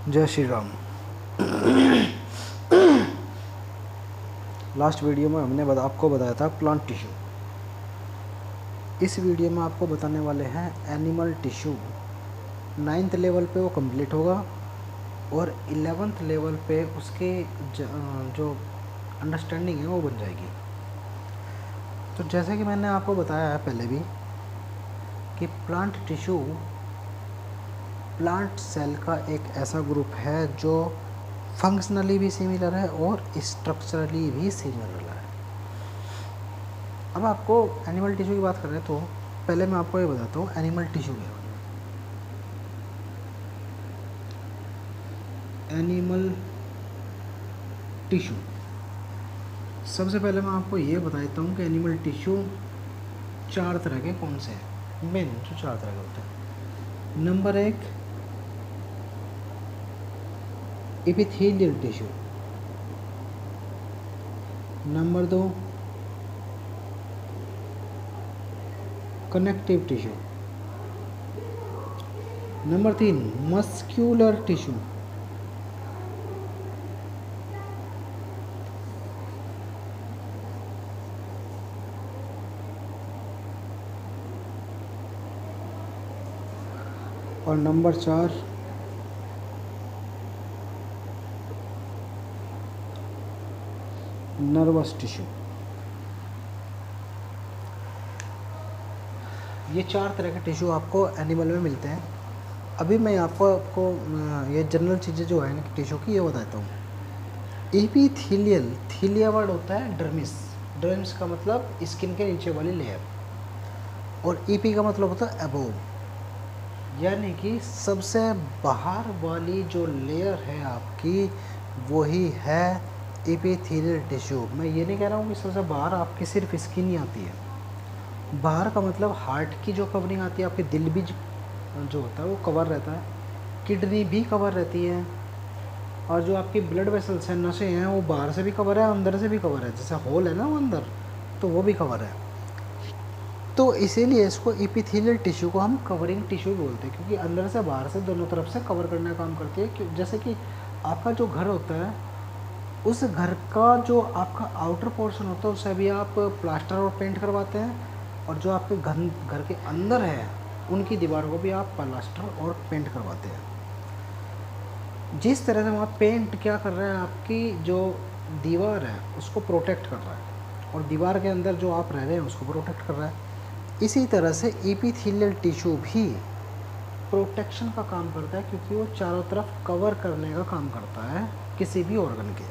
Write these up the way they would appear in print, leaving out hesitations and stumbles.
जय Shri Ram. Last video में हमने आपको बताया था प्लांट टिश्यू। इस वीडियो में आपको बताने वाले हैं एनिमल टिश्यू। 9th लेवल पे वो कंप्लीट होगा और 11th लेवल पे उसके जो अंडरस्टैंडिंग है वो बन जाएगी। तो जैसे कि मैंने आपको बताया है पहले भी कि प्लांट टिश्यू प्लांट सेल का एक ऐसा ग्रुप है जो फंक्शनली भी सिमिलर है और स्ट्रक्चरली भी सिमिलर है। अब आपको एनिमल टिश्यू की बात कर रहे हैं तो पहले मैं आपको ये बताता हूँ एनिमल टिश्यू क्या होता है। एनिमल टिश्यू सबसे पहले मैं आपको ये बता देता हूँ कि एनिमल टिश्यू 4 तरह के कौन से हैं। मेन जो 4 तरह के होते हैं। Number 1 epithelial tissue, number 2 connective tissue, number 3 muscular tissue, और नंबर 4 नर्वस टिश्यू। ये 4 तरह के टिश्यू आपको एनिमल में मिलते हैं। अभी मैं आपको ये जनरल चीज़ें जो है ना टिश्यू की ये बताता हूँ। एपिथेलियल, थीलिया वर्ड होता है डर्मिस। डर्मिस का मतलब स्किन के नीचे वाली लेयर और ईपी का मतलब होता है अबोव, यानी कि सबसे बाहर वाली जो लेयर है आपकी वही है एपिथेलियल टिश्यू। मैं ये नहीं कह रहा हूँ कि सबसे बाहर आपकी सिर्फ स्किन ही आती है। बाहर का मतलब हार्ट की जो कवरिंग आती है, आपके दिल भी जो होता है वो कवर रहता है, किडनी भी कवर रहती है, और जो आपकी ब्लड वेसल्स हैं, नसें हैं, वो बाहर से भी कवर है अंदर से भी कवर है। जैसे होल है ना वो अंदर, तो वो भी कवर है। तो इसीलिए इसको एपिथेलियल टिश्यू को हम कवरिंग टिश्यू बोलते हैं, क्योंकि अंदर से बाहर से दोनों तरफ से कवर करने का काम करती है। जैसे कि आपका जो घर होता है, उस घर का जो आपका आउटर पोर्शन होता है उसे भी आप प्लास्टर और पेंट करवाते हैं, और जो आपके घर के अंदर है उनकी दीवार को भी आप प्लास्टर और पेंट करवाते हैं। जिस तरह से वहाँ पेंट क्या कर रहा है, आपकी जो दीवार है उसको प्रोटेक्ट कर रहा है, और दीवार के अंदर जो आप रह रहे हैं उसको प्रोटेक्ट कर रहा है, इसी तरह से एपिथेलियल टिश्यू भी प्रोटेक्शन का काम करता है, क्योंकि वो चारों तरफ कवर करने का काम करता है किसी भी ऑर्गन के।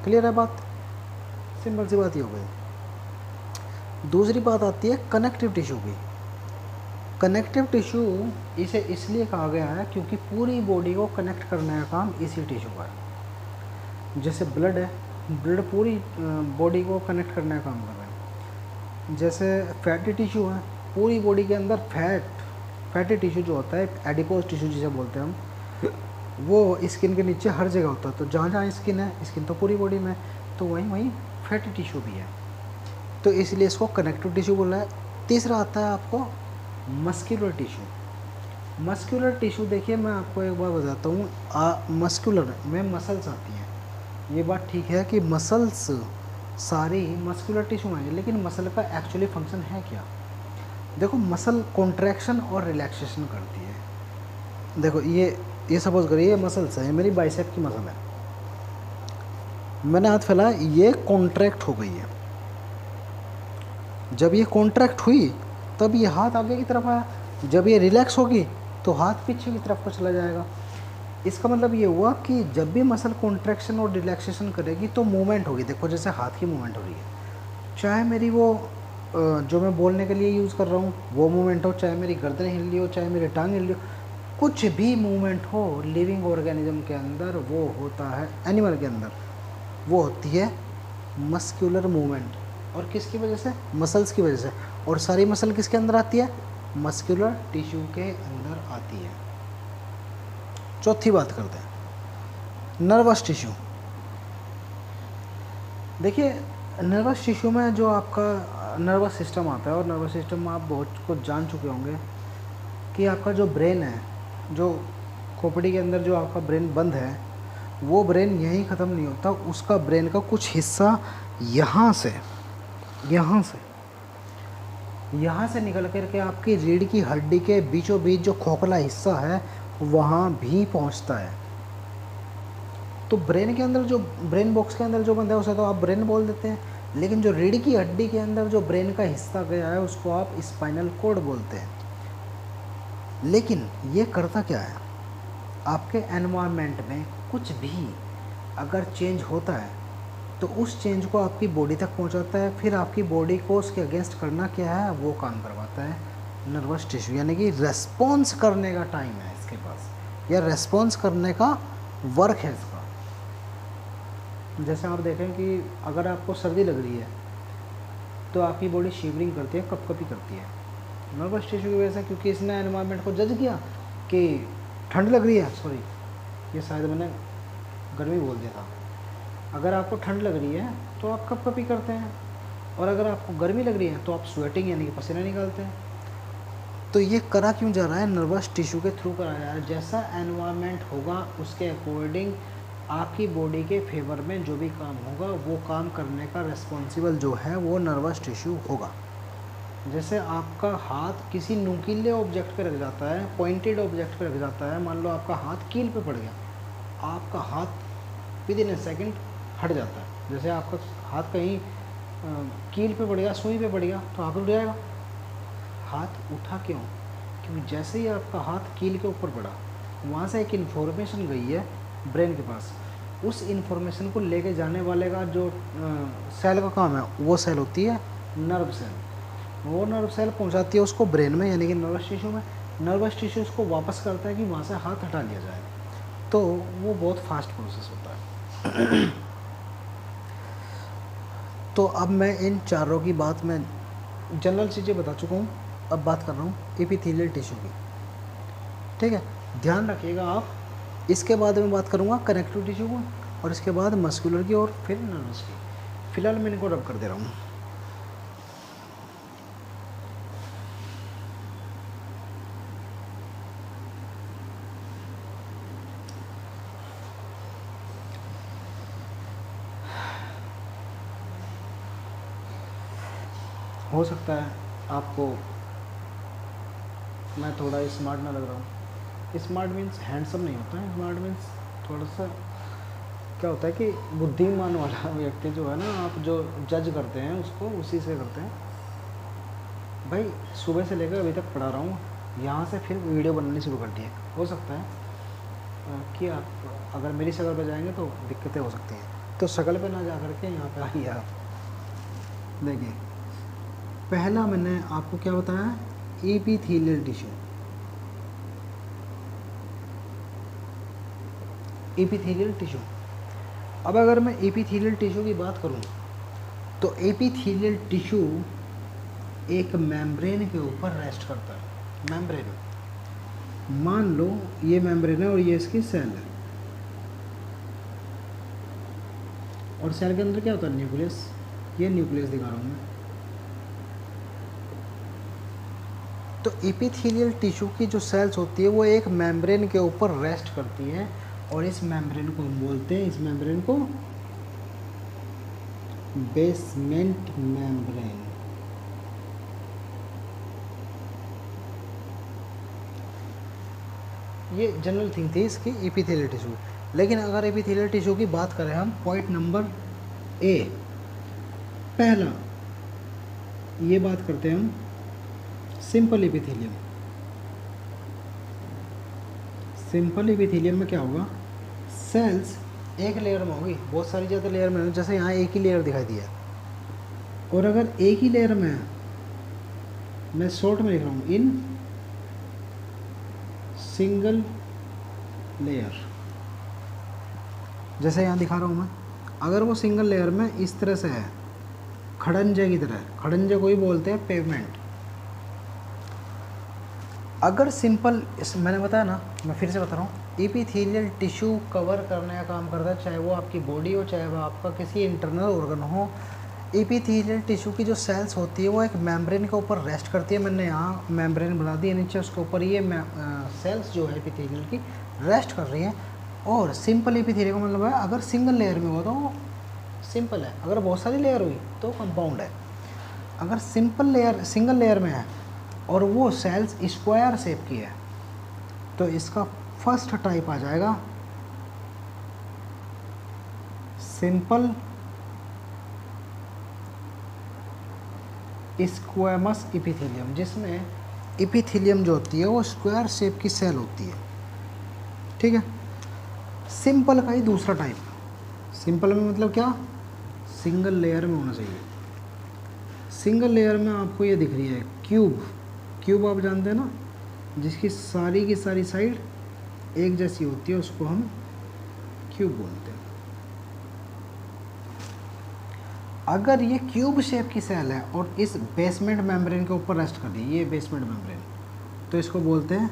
क्लियर है बात? सिंपल सी बात ही हो गई। दूसरी बात आती है कनेक्टिव टिश्यू की। कनेक्टिव टिश्यू इसे इसलिए कहा गया है क्योंकि पूरी बॉडी को कनेक्ट करने का काम इसी टिश्यू का है। जैसे ब्लड है, ब्लड पूरी बॉडी को कनेक्ट करने का काम कर रहा है। जैसे फैटी टिश्यू है, पूरी बॉडी के अंदर फैटी टिश्यू जो होता है, एडिपोज टिश्यू जिसे बोलते हैं हम, वो स्किन के नीचे हर जगह होता है। तो जहाँ जहाँ स्किन है, स्किन तो पूरी बॉडी में, तो वहीं वहीं फैटी टिश्यू भी है, तो इसलिए इसको कनेक्टिव टिश्यू बोला है। तीसरा आता है आपको मस्कुलर टिश्यू। मस्कुलर टिश्यू देखिए, मैं आपको एक बार बताता हूँ। मस्कुलर में मसल्स आती हैं, ये बात ठीक है कि मसल्स सारी मस्कुलर टिश्यू में है, लेकिन मसल का एक्चुअली फंक्शन है क्या? देखो, मसल कॉन्ट्रैक्शन और रिलैक्सेशन करती है। देखो ये सपोज करिए ये मसल्स है, ये मेरी बाइसेप की मसल है, मैंने हाथ फैलाया, ये कॉन्ट्रैक्ट हो गई है। जब ये कॉन्ट्रैक्ट हुई तब ये हाथ आगे की तरफ आया, जब ये रिलैक्स होगी तो हाथ पीछे की तरफ को चला जाएगा। इसका मतलब ये हुआ कि जब भी मसल कॉन्ट्रैक्शन और रिलैक्सेशन करेगी तो मूवमेंट होगी। देखो जैसे हाथ की मूवमेंट हो रही है, चाहे मेरी वो जो मैं बोलने के लिए यूज़ कर रहा हूँ वो मूवमेंट हो, चाहे मेरी गर्दन हिल रही हो, चाहे मेरी टांग हिल रही हो, कुछ भी मूवमेंट हो लिविंग ऑर्गेनिज्म के अंदर वो होता है, एनिमल के अंदर वो होती है मस्कुलर मूवमेंट। और किसकी वजह से? मसल्स की वजह से। और सारी मसल किसके अंदर आती है? मस्कुलर टिश्यू के अंदर आती है। चौथी बात करते हैं नर्वस टिश्यू। देखिए, नर्वस टिश्यू में जो आपका नर्वस सिस्टम आता है, और नर्वस सिस्टम में आप बहुत कुछ जान चुके होंगे कि आपका जो ब्रेन है, जो खोपड़ी के अंदर जो आपका ब्रेन बंद है, वो ब्रेन यहीं ख़त्म नहीं होता, उसका ब्रेन का कुछ हिस्सा यहाँ से निकल कर के आपकी रीढ़ की हड्डी के बीचों बीच जो खोखला हिस्सा है वहाँ भी पहुँचता है। तो ब्रेन के अंदर जो ब्रेन बॉक्स के अंदर जो बंदा है उसे तो आप ब्रेन बोल देते हैं, लेकिन जो रीढ़ की हड्डी के अंदर जो ब्रेन का हिस्सा गया है उसको आप स्पाइनल कॉर्ड बोलते हैं। लेकिन ये करता क्या है, आपके एनवायरनमेंट में कुछ भी अगर चेंज होता है तो उस चेंज को आपकी बॉडी तक पहुंचाता है, फिर आपकी बॉडी को उसके अगेंस्ट करना क्या है, वो काम करवाता है नर्वस टिश्यू, यानी कि रेस्पॉन्स करने का टाइम है इसके पास, या रेस्पॉन्स करने का वर्क है इसका। जैसे आप देखें कि अगर आपको सर्दी लग रही है तो आपकी बॉडी शिवरिंग करती है, कपकपी करती है, नर्वस टिश्यू की वजह से, क्योंकि इसने एनवायरनमेंट को जज किया कि ठंड लग रही है, सॉरी ये शायद मैंने गर्मी बोल दिया था। अगर आपको ठंड लग रही है तो आप कपकपी करते हैं, और अगर आपको गर्मी लग रही है तो आप स्वेटिंग यानी कि पसीना निकालते हैं। तो ये करा क्यों जा रहा है, नर्वस टिश्यू के थ्रू करा जा रहा है। जैसा एनवायरनमेंट होगा उसके अकॉर्डिंग आपकी बॉडी के फेवर में जो भी काम होगा वो काम करने का रिस्पॉन्सिबल जो है वो नर्वस टिश्यू होगा। जैसे आपका हाथ किसी नुकीले ऑब्जेक्ट पे रख जाता है, पॉइंटेड ऑब्जेक्ट पे रख जाता है, मान लो आपका हाथ कील पे पड़ गया, आपका हाथ विद इन ए सेकेंड हट जाता है। जैसे आपका हाथ कहीं कील पे पड़ गया, सुई पे पड़ गया तो हाथ उठ जाएगा। हाथ उठा क्यों, क्योंकि जैसे ही आपका हाथ कील के ऊपर पड़ा वहाँ से एक इन्फॉर्मेशन गई है ब्रेन के पास, उस इन्फॉर्मेशन को लेके जाने वाले का जो सेल का काम है वो सेल होती है नर्व सेल। वो नर्व सेल पहुंचाती है उसको ब्रेन में यानी कि नर्वस टिश्यू में, नर्वस टिश्यू उसको वापस करता है कि वहाँ से हाथ हटा लिया जाए। तो वो बहुत फास्ट प्रोसेस होता है। तो अब मैं इन चारों की बात में जनरल चीज़ें बता चुका हूँ, अब बात कर रहा हूँ एपिथेलियल टिश्यू की। ठीक है, ध्यान रखिएगा आप। इसके बाद मैं बात करूँगा कनेक्टिव टिश्यू को, और इसके बाद मस्कुलर की, और फिर नर्वस की। फिलहाल मैं इनको रब कर दे रहा हूँ। हो सकता है आपको मैं थोड़ा स्मार्ट ना लग रहा हूँ। स्मार्ट मीन्स हैंडसम नहीं होता है, स्मार्ट मीन्स थोड़ा सा क्या होता है कि बुद्धिमान वाला व्यक्ति जो है ना, आप जो जज करते हैं उसको उसी से करते हैं। भाई सुबह से लेकर अभी तक पढ़ा रहा हूँ, यहाँ से फिर वीडियो बनानी शुरू कर दी है। हो सकता है कि आप अगर मेरी शक्ल पर जाएंगे तो दिक्कतें हो सकती हैं, तो शक्ल पे ना जा करके यहाँ पे आइए आप। देखिए पहला मैंने आपको क्या बताया, एपिथेलियल टिश्यू। एपिथेलियल टिश्यू, अब अगर मैं एपिथेलियल टिश्यू की बात करूं तो एपिथेलियल टिश्यू एक मेम्ब्रेन के ऊपर रेस्ट करता है। मेम्ब्रेन, मान लो ये मेम्ब्रेन है और ये इसकी सेल है, और सेल के अंदर क्या होता है, न्यूक्लियस। ये न्यूक्लियस दिखा रहा हूँ मैं। तो एपिथेलियल टिश्यू की जो सेल्स होती है वो एक मेम्ब्रेन के ऊपर रेस्ट करती है, और इस मेम्ब्रेन को हम बोलते हैं, इस मेम्ब्रेन को बेसमेंट मेम्ब्रेन। ये जनरल थिंग थी इसकी एपिथेलियल टिश्यू। लेकिन अगर एपिथेलियल टिश्यू की बात करें हम, पॉइंट नंबर ए, पहला ये बात करते हैं हम सिंपल एपिथेलियम। सिंपल एपिथेलियम में क्या होगा, सेल्स एक लेयर में होगी, बहुत सारी ज़्यादा लेयर में, जैसे यहाँ एक ही लेयर दिखाई दिया, और अगर एक ही लेयर में, मैं शॉर्ट में लिख रहा हूँ, इन सिंगल लेयर, जैसे यहाँ दिखा रहा हूँ मैं, अगर वो सिंगल लेयर में इस तरह से है, खड़ंजे की तरह, खड़ंजे को ही बोलते हैं पेवमेंट। अगर सिंपल, मैंने बताया ना, मैं फिर से बता रहा हूँ, एपिथेलियल टिश्यू कवर करने का काम करता है, चाहे वो आपकी बॉडी हो, चाहे वो आपका किसी इंटरनल ऑर्गन हो, एपिथेलियल टिश्यू की जो सेल्स होती है वो एक मेम्ब्रेन के ऊपर रेस्ट करती है। मैंने यहाँ मेम्ब्रेन बना दी है नीचे, उसके ऊपर ये सेल्स जो है एपिथेलियल की रेस्ट कर रही हैं। और सिंपल एपिथेलियल का मतलब है अगर सिंगल लेयर में हो तो सिंपल है, अगर बहुत सारी लेयर हुई तो कंपाउंड है। अगर सिंगल लेयर में है और वो सेल्स स्क्वायर शेप की है तो इसका फर्स्ट टाइप आ जाएगा सिंपल स्क्वैमस एपिथेलियम, जिसमें एपिथेलियम जो होती है वो स्क्वायर शेप की सेल होती है। ठीक है, सिंपल का ही दूसरा टाइप। सिंपल में मतलब क्या, सिंगल लेयर में होना चाहिए। सिंगल लेयर में आपको ये दिख रही है क्यूब आप जानते हैं ना, जिसकी सारी की सारी साइड एक जैसी होती है, उसको हम क्यूब बोलते हैं। अगर ये क्यूब शेप की सेल है और इस बेसमेंट मेम्ब्रेन के ऊपर रेस्ट कर रही है, ये बेसमेंट मेम्ब्रेन, तो इसको बोलते हैं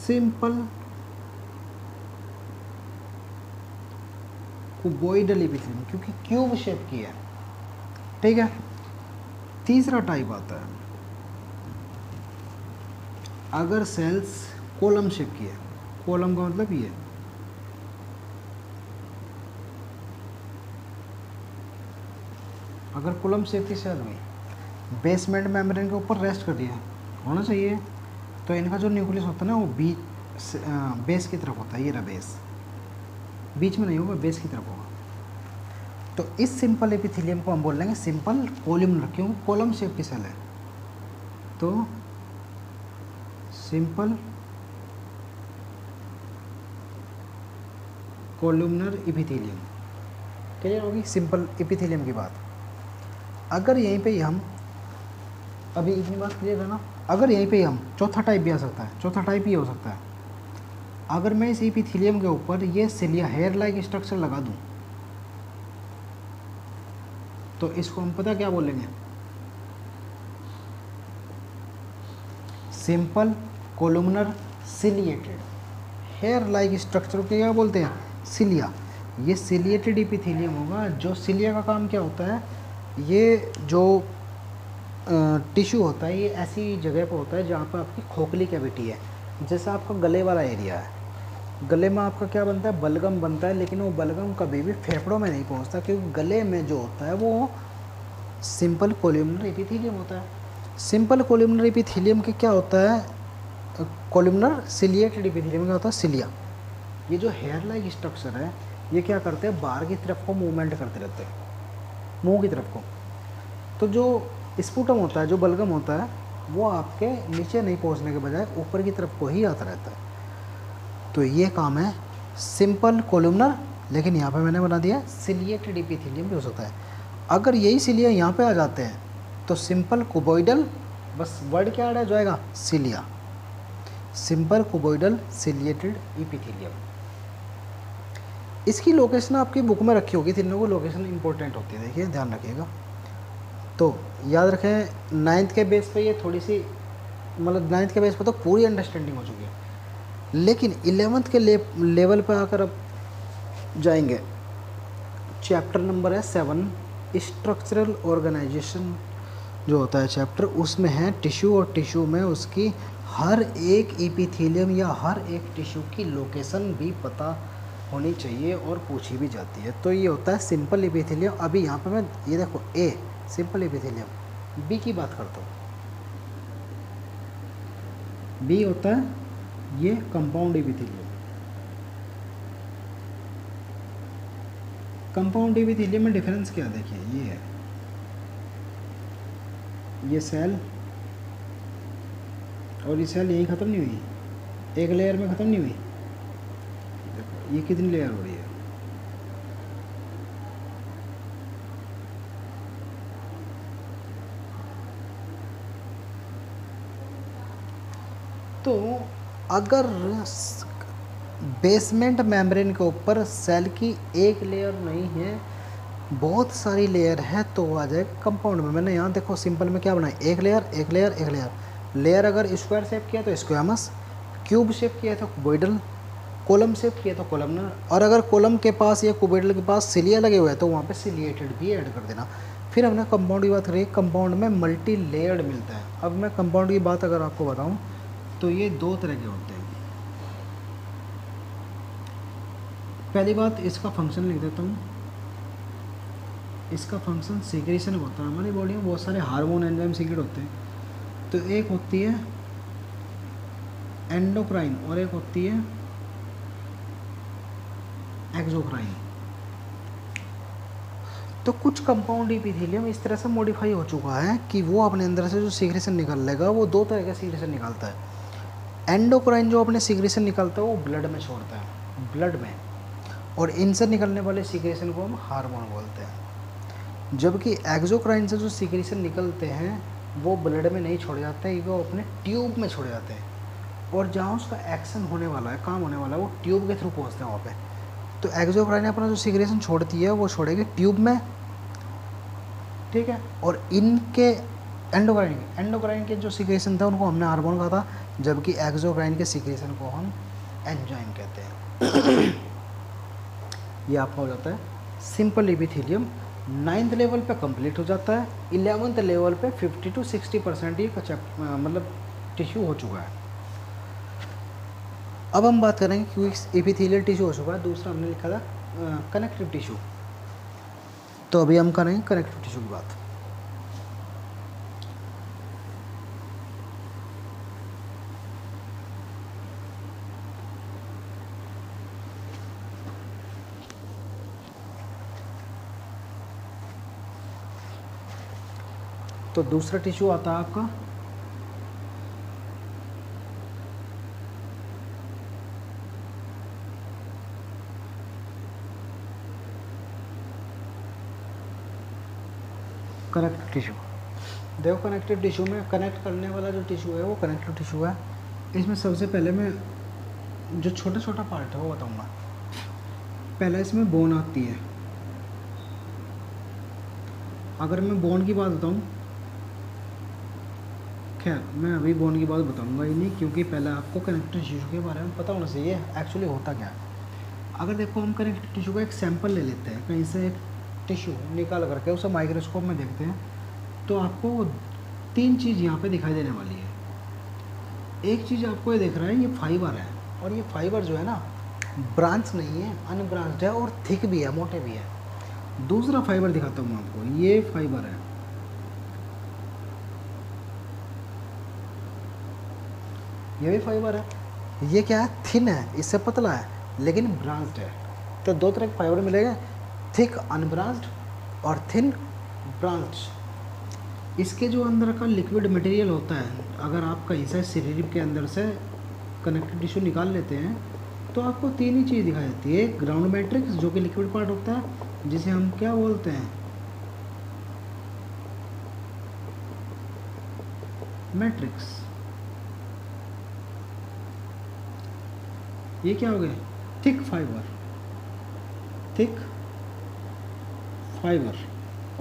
सिंपल क्यूबॉइडल एपिथेलियम, क्योंकि क्यूब शेप की है। ठीक है, तीसरा टाइप आता है अगर सेल्स कॉलम शेप की है। कॉलम का मतलब ये, अगर कॉलम शेप की सेल हुई, बेसमेंट मेम्ब्रेन के ऊपर रेस्ट कर दिया होना चाहिए, तो इनका जो न्यूक्लियस होता है ना वो बेस की तरफ होता है। ये रहा बेस, बीच में नहीं होगा, बेस की तरफ होगा। तो इस सिंपल एपिथेलियम को हम बोल लेंगे सिंपल कोलुमनर, क्योंकि कॉलम शेप की सेल है। तो सिंपल कोलुमनर एपिथेलियम। क्लियर होगी सिंपल एपिथेलियम की बात। अगर यहीं पे हम अभी इतनी बात क्लियर है ना, अगर यहीं पे हम चौथा टाइप भी आ सकता है, चौथा टाइप ही हो सकता है। अगर मैं इस एपिथेलियम के ऊपर ये सिलिया हेयर लाइक स्ट्रक्चर लगा दूं तो इसको हम पता क्या बोलेंगे, simple columnar ciliated here like structure को क्या बोलते हैं, सिलिया। ये सिलिएटेड एपिथेलियम होगा। जो सिलिया का काम क्या होता है, ये जो टिश्यू होता है ये ऐसी जगह पर होता है जहाँ पर आपकी खोखली कैविटी है। जैसे आपका गले वाला एरिया है, गले में आपका क्या बनता है, बलगम बनता है, लेकिन वो बलगम कभी भी फेफड़ों में नहीं पहुँचता, क्योंकि गले में जो होता है वो सिंपल कोलुमनर एपिथेलियम होता है। सिंपल कोलुमनर एपिथेलियम के क्या होता है, कोलुमनर सिलिएटेड एपिथेलियम का होता है सिलिया। ये जो हेयर लाइक स्ट्रक्चर है ये क्या करते हैं, बाहर की तरफ को मूवमेंट करते रहते हैं, मुंह की तरफ को। तो जो स्पुटम होता है, जो बलगम होता है, वो आपके नीचे नहीं पहुंचने के बजाय ऊपर की तरफ को ही आता रहता है। तो ये काम है सिंपल कोलुमनर, लेकिन यहाँ पे मैंने बना दिया सिलिएटेड एपिथेलियम भी हो सकता है। अगर यही सिलिया यहाँ पे आ जाते हैं तो सिंपल क्यूबॉइडल, बस वर्ड क्या आ जाएगा, cilia. Simple cuboidal ciliated epithelium. इसकी लोकेशन आपकी बुक में रखी होगी, तीनों को लोकेशन इंपॉर्टेंट होती है, देखिए ध्यान रखिएगा। तो याद रखें 9th के बेस पे ये थोड़ी सी, मतलब 9th के बेस पे तो पूरी अंडरस्टैंडिंग हो चुकी है, लेकिन 11th के लेवल पे आकर अब जाएंगे। चैप्टर नंबर है 7, स्ट्रक्चरल ऑर्गेनाइजेशन जो होता है चैप्टर, उसमें है टिश्यू, और टिश्यू में उसकी हर एक एपिथेलियम या हर एक टिश्यू की लोकेशन भी पता होनी चाहिए और पूछी भी जाती है। तो ये होता है सिंपल एपिथेलियम। अभी यहाँ पे मैं ये देखो, ए सिंपल एपिथेलियम, बी की बात करता हूँ। बी होता है ये कंपाउंड एपिथेलियम। कंपाउंड एपिथेलियम में डिफरेंस क्या, देखिए ये है, ये सेल और ये सेल यहीं ख़त्म नहीं हुई, एक लेयर में ख़त्म नहीं हुई। देखो ये कितनी लेयर हो रही है, तो अगर बेसमेंट मेम्ब्रेन के ऊपर सेल की एक लेयर नहीं है, बहुत सारी लेयर है, तो वो आ जाए कंपाउंड में। मैंने यहाँ देखो सिंपल में क्या बनाया, एक लेयर एक लेयर एक लेयर। लेयर अगर स्क्वायर शेप किया तो स्क्वामस, क्यूब शेप किया तो क्यूबॉइडल, कॉलम शेप किया तो कॉलमनर, और अगर कॉलम के पास या कुबेडल के पास सिलिया लगे हुए हैं तो वहाँ पे सिलिएटेड भी ऐड कर देना। फिर हमने कंपाउंड की बात करी, कंपाउंड में मल्टी लेयर्ड मिलता है। अब मैं कंपाउंड की बात अगर आपको बताऊँ तो ये दो तरह के होते हैं। पहली बात, इसका फंक्शन लिख देता हूँ। इसका फंक्शन सीक्रेशन होता है। हमारी बॉडी में बहुत सारे हार्मोन एंजाइम सीक्रेट होते हैं। तो एक होती है एंडोक्राइन और एक होती है एक्सोक्राइन। तो कुछ कंपाउंड एपिथेलियम इस तरह से मॉडिफाई हो चुका है कि वो अपने अंदर से जो सीक्रेशन निकलेगा वो दो तरह का सीक्रेशन निकालता है। एंडोक्राइन जो अपने सीक्रेशन निकालता है वो ब्लड में छोड़ता है, ब्लड में, और इनसे निकलने वाले सीक्रेशन को हम हार्मोन बोलते हैं। जबकि एक्सोक्राइन से जो सीक्रेशन निकलते हैं वो ब्लड में नहीं छोड़े जाते हैं, वो अपने ट्यूब में छोड़े जाते हैं, और जहाँ उसका एक्शन होने वाला है, काम होने वाला है, वो ट्यूब के थ्रू पहुँचते हैं वहाँ पे। तो एक्सोक्राइन अपना जो सीक्रेशन छोड़ती है वो छोड़ेगी ट्यूब में, ठीक है। और इनके एंडोक्राइन के जो सीक्रेशन था उनको हमने हार्मोन कहा था, जबकि एक्सोक्राइन के सीक्रेशन को हम एंजाइम कहते हैं। ये आपका हो जाता है सिंपल एपिथेलियम। 9th लेवल पे कंप्लीट हो जाता है। 11th लेवल पे 50 to 60% ये मतलब टिश्यू हो चुका है। अब हम बात करेंगे क्योंकि एपिथेलियल टिश्यू हो चुका है, दूसरा हमने लिखा था कनेक्टिव टिश्यू। तो अभी हम करेंगे कनेक्टिव टिश्यू की बात। तो दूसरा टिश्यू आता है आपका कनेक्टिव टिश्यू। देखो कनेक्टिव टिश्यू में कनेक्ट करने वाला जो टिश्यू है वो कनेक्टिव टिश्यू है। इसमें सबसे पहले मैं जो छोटा छोटा पार्ट है वो बताऊंगा। पहले इसमें बोन आती है। अगर मैं बोन की बात बताऊं, खैर मैं अभी बोन की बात बताऊंगा ही नहीं, क्योंकि पहले आपको कनेक्टिव टिश्यू के बारे में पता होना चाहिए एक्चुअली होता क्या है। अगर देखो हम कनेक्टिव टिश्यू का एक सैंपल ले लेते हैं, कहीं से एक टिश्यू निकाल करके उसे माइक्रोस्कोप में देखते हैं, तो आपको तीन चीज़ यहाँ पे दिखाई देने वाली है। एक चीज़ आपको ये दिख रहा है, ये फाइबर है, और ये फाइबर जो है ना ब्रांच नहीं है, अनब्रांच्ड है, और थिक भी है, मोटे भी है। दूसरा फाइबर दिखाता हूँ आपको, ये फाइबर है, ये भी फाइबर है। ये क्या है, थिन है, इससे पतला है, लेकिन ब्रांच्ड है। तो दो तरह के फाइबर मिलेगा, थिक अनब्रांच्ड और थिन ब्रांच। इसके जो अंदर का लिक्विड मटेरियल होता है, अगर आप कहीं से शरीर के अंदर से कनेक्टिव टिश्यू निकाल लेते हैं तो आपको तीन ही चीज़ दिखाई देती है। ग्राउंड मैट्रिक्स जो कि लिक्विड पार्ट होता है, जिसे हम क्या बोलते हैं, मैट्रिक्स। ये क्या हो गया, थिक फाइबर, थिक फाइबर।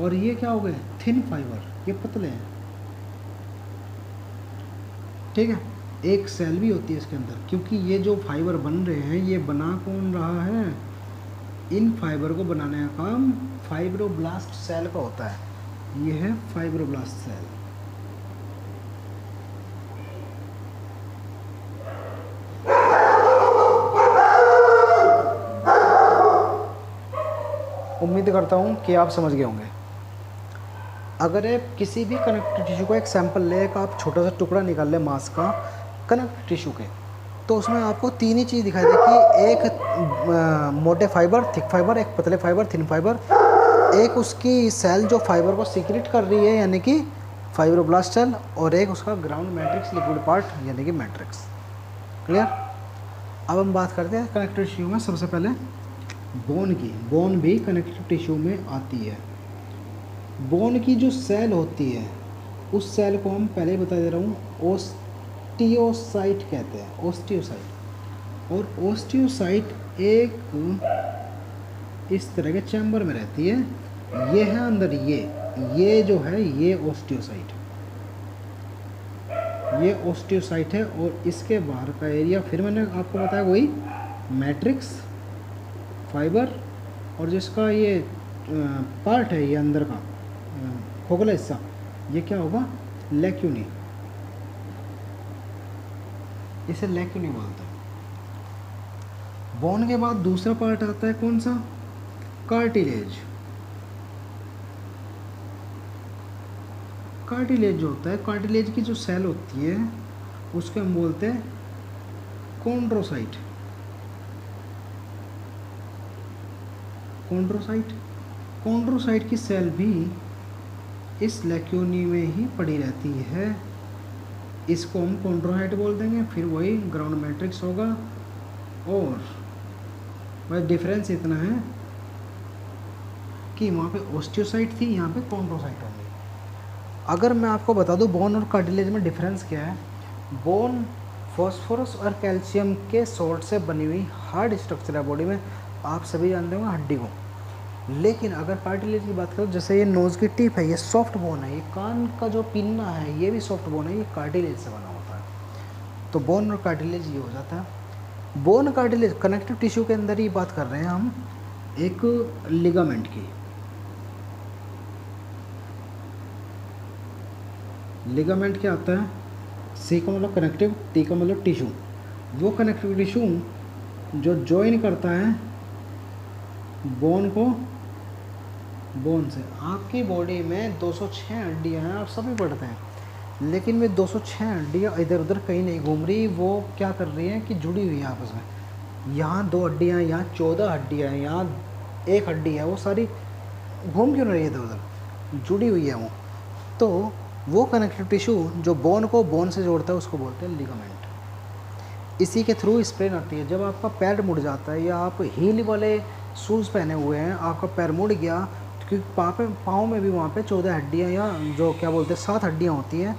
और ये क्या हो गए, थिन फाइबर, ये पतले हैं, ठीक है। एक सेल भी होती है इसके अंदर, क्योंकि ये जो फाइबर बन रहे हैं ये बना कौन रहा है, इन फाइबर को बनाने का काम फाइब्रोब्लास्ट सेल का होता है। ये है फाइब्रोब्लास्ट सेल। उम्मीद करता हूँ कि आप समझ गए होंगे। अगर आप किसी भी कनेक्टिव टिश्यू का एक सैंपल ले, एक आप छोटा सा टुकड़ा निकाल लें मांस का कनेक्टिव टिश्यू के, तो उसमें आपको तीन ही चीज़ दिखाई देगी, एक मोटे फाइबर थिक फाइबर, एक पतले फाइबर थिन फाइबर, एक उसकी सेल जो फाइबर को सीक्रेट कर रही है यानी कि फाइब्रोब्लास्ट सेल, और एक उसका ग्राउंड मैट्रिक्स लिक्विड पार्ट यानी कि मैट्रिक्स। क्लियर। अब हम बात करते हैं कनेक्टिव टिश्यू में सबसे पहले बोन की। बोन भी कनेक्टिव टिश्यू में आती है। बोन की जो सेल होती है उस सेल को हम पहले ही बता दे रहा हूँ ओस्टियोसाइट कहते हैं, ओस्टियोसाइट। और ओस्टियोसाइट एक इस तरह के चैम्बर में रहती है, ये है अंदर, ये जो है ये ओस्टियोसाइट, ये ओस्टियोसाइट है। और इसके बाहर का एरिया फिर मैंने आपको बताया वही मैट्रिक्स, फाइबर, और जिसका ये पार्ट है, ये अंदर का खोखला हिस्सा, ये क्या होगा, लैक्यूनी, इसे लैक्यूनी बोलते हैं। बोन के बाद दूसरा पार्ट आता है कौन सा, कार्टिलेज। कार्टिलेज जो होता है, कार्टिलेज की जो सेल होती है उसको हम बोलते हैं कॉन्ड्रोसाइट। कॉन्ड्रोसाइट, कॉन्ड्रोसाइट की सेल भी इस लैक्यूनी में ही पड़ी रहती है, इसको हम कॉन्ड्रोसाइट बोल देंगे। फिर वही ग्राउंड मैट्रिक्स होगा, और बस डिफरेंस इतना है कि वहाँ पे ओस्टियोसाइट थी, यहाँ पे कॉन्ड्रोसाइट होंगी। अगर मैं आपको बता दूँ बोन और कार्टिलेज में डिफरेंस क्या है, बोन फॉस्फोरस और कैल्शियम के सॉल्ट से बनी हुई हार्ड स्ट्रक्चर है बॉडी में, आप सभी जानते होंगे हड्डी को। लेकिन अगर कार्टिलेज की बात करो, जैसे ये नोज़ की टिप है, ये सॉफ्ट बोन है, ये कान का जो पिन्ना है ये भी सॉफ्ट बोन है, ये कार्टिलेज से बना होता है। तो बोन और कार्टिलेज ये हो जाता है। बोन कार्टिलेज कनेक्टिव टिश्यू के अंदर ही बात कर रहे हैं हम एक लिगामेंट की। लिगामेंट क्या आता है, सी का मतलब कनेक्टिव, टी का मतलब टिश्यू। वो कनेक्टिव टिश्यू जो जॉइन करता है बोन को बोन से। आपकी बॉडी में 206 हड्डियाँ हैं, आप सभी पढ़ते हैं, लेकिन वे 206 हड्डियाँ इधर उधर कहीं नहीं घूम रही, वो क्या कर रही हैं कि जुड़ी हुई है आपस में। यहाँ 2 हड्डियाँ, यहाँ 14 हड्डियाँ हैं, यहाँ 1 हड्डी है, वो सारी घूम क्यों नहीं रही है इधर उधर, जुड़ी हुई है वो। तो वो कनेक्टिव टिश्यू जो बोन को बोन से जोड़ता है उसको बोलते हैं लिगामेंट। इसी के थ्रू स्प्रेन आती है। जब आपका पैर मुड़ जाता है या आप हील वाले शूज़ पहने हुए हैं, आपका पैर मुड़ गया, क्योंकि पाँव में भी वहाँ पे 14 हड्डियाँ या जो क्या बोलते हैं 7 हड्डियाँ होती हैं।